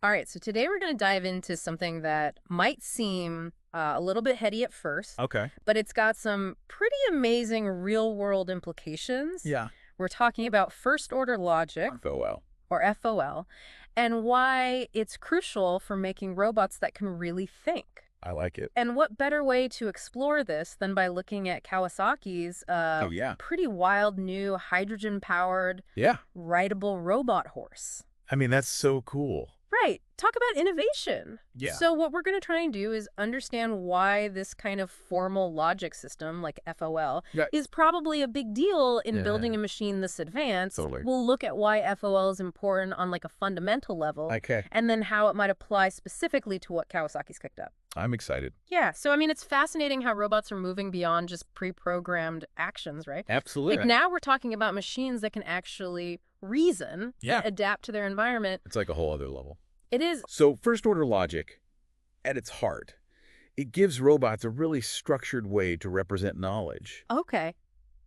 All right, so today we're going to dive into something that might seem a little bit heady at first, Okay. but it's got some pretty amazing real-world implications. Yeah. We're talking about first-order logic, FOL. or FOL, and why it's crucial for making robots that can really think. I like it. And what better way to explore this than by looking at Kawasaki's Oh, yeah. pretty wild new hydrogen-powered Yeah. rideable robot horse? I mean, that's so cool. Right. Talk about innovation. Yeah. So what we're going to try and do is understand why this kind of formal logic system, like FOL, Yeah. is probably a big deal in Yeah. building a machine this advanced. Totally. We'll look at why FOL is important on like a fundamental level, Okay. and then how it might apply specifically to what Kawasaki's cooked up. I'm excited. Yeah. So, I mean, it's fascinating how robots are moving beyond just pre-programmed actions, right? Absolutely. Like now we're talking about machines that can actually reason Yeah. and adapt to their environment. It's like a whole other level. It is. So first order logic, at its heart, it gives robots a really structured way to represent knowledge Okay.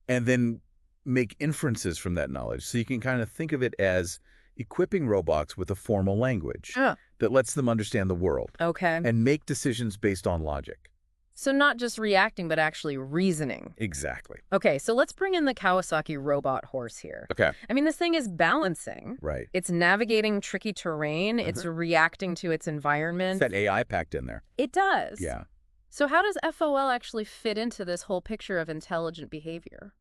and then make inferences from that knowledge. So you can kind of think of it as equipping robots with a formal language that lets them understand the world Okay. and make decisions based on logic. So not just reacting, but actually reasoning. Exactly. Okay, so let's bring in the Kawasaki robot horse here. Okay. I mean, this thing is balancing. Right. It's navigating tricky terrain. It's reacting to its It's environment. that AI packed in there. It does. Yeah. So how does FOL actually fit into this whole picture of intelligent behavior?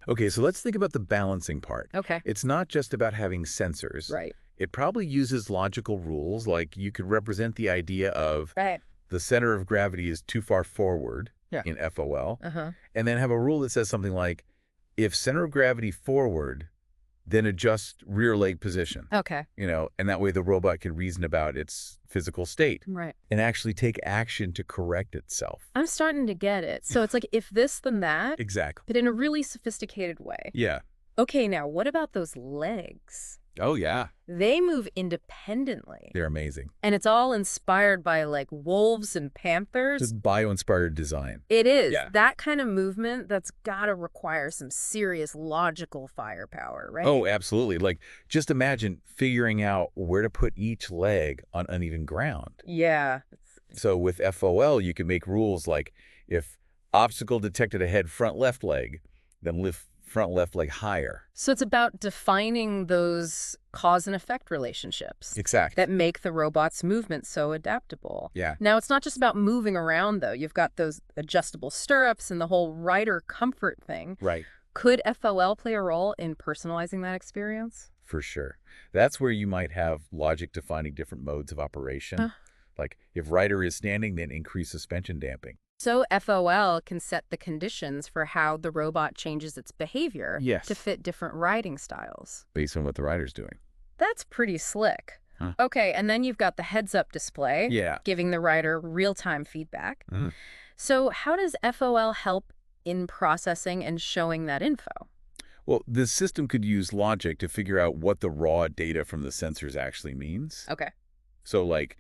Okay, so let's think about the balancing part. Okay. It's not just about having sensors. Right. It probably uses logical rules, like you could represent the idea of Right. the center of gravity is too far forward Yeah. in FOL, Uh-huh. and then have a rule that says something like, if center of gravity forward, then adjust rear leg position, Okay. and that way the robot can reason about its physical state Right. and actually take action to correct itself. I'm starting to get it. So it's like if this, then that, Exactly. but in a really sophisticated way. Yeah. Okay, now what about those legs? Oh, yeah. They move independently. They're amazing. And it's all inspired by like wolves and panthers. Just bio-inspired design. It is. Yeah. That kind of movement that's got to require some serious logical firepower, right? Oh, absolutely. Like, just imagine figuring out where to put each leg on uneven ground. Yeah. So with FOL, you can make rules like if obstacle detected ahead front left leg, then lift front left leg higher. So it's about defining those cause and effect relationships Exactly. that make the robot's movement so adaptable. Yeah. Now, it's not just about moving around, though. You've got those adjustable stirrups and the whole rider comfort thing. Right. Could FOL play a role in personalizing that experience? For sure. That's where you might have logic defining different modes of operation. Like if rider is standing, then increase suspension damping. So FOL can set the conditions for how the robot changes its behavior Yes. to fit different riding styles. Based on what the rider's doing. That's pretty slick. Huh. Okay, and then you've got the heads-up display, Yeah. giving the rider real-time feedback. Mhm. So how does FOL help in processing and showing that info? Well, this system could use logic to figure out what the raw data from the sensors actually means. Okay. So like,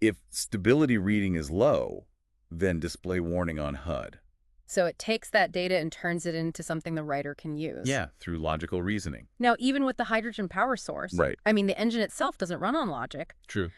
if stability reading is low, then display warning on HUD. So it takes that data and turns it into something the rider can use. Yeah, through logical reasoning. Now, even with the hydrogen power source, Right. I mean, the engine itself doesn't run on logic, True.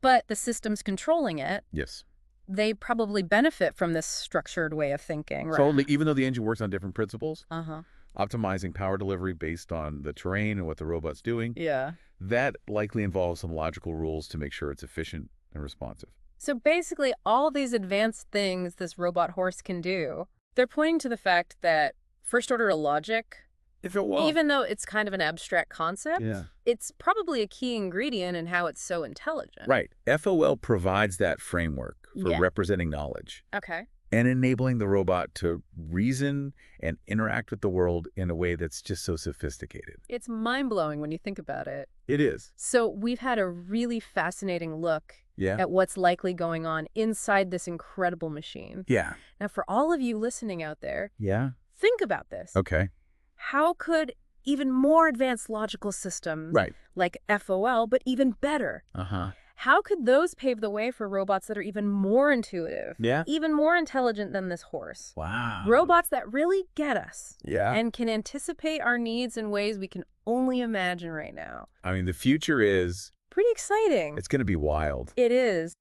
but the systems controlling it, Yes. they probably benefit from this structured way of thinking, right? So even though the engine works on different principles, Uh-huh. optimizing power delivery based on the terrain and what the robot's doing, Yeah. that likely involves some logical rules to make sure it's efficient and responsive. So basically, all these advanced things this robot horse can do, they're pointing to the fact that first-order logic, If it was. even though it's kind of an abstract concept, Yeah. it's probably a key ingredient in how it's so intelligent. Right. FOL provides that framework for Yeah. representing knowledge Okay. and enabling the robot to reason and interact with the world in a way that's just so sophisticated. It's mind-blowing when you think about it. It is. So we've had a really fascinating look Yeah. at what's likely going on inside this incredible machine. Yeah. Now, for all of you listening out there, Yeah. think about this. Okay. How could even more advanced logical systems Right. like FOL, but even better, Uh-huh. how could those pave the way for robots that are even more intuitive, Yeah. even more intelligent than this horse? Wow. Robots that really get us Yeah. and can anticipate our needs in ways we can only imagine right now. I mean, the future is Pretty exciting. It's going to be wild. It is.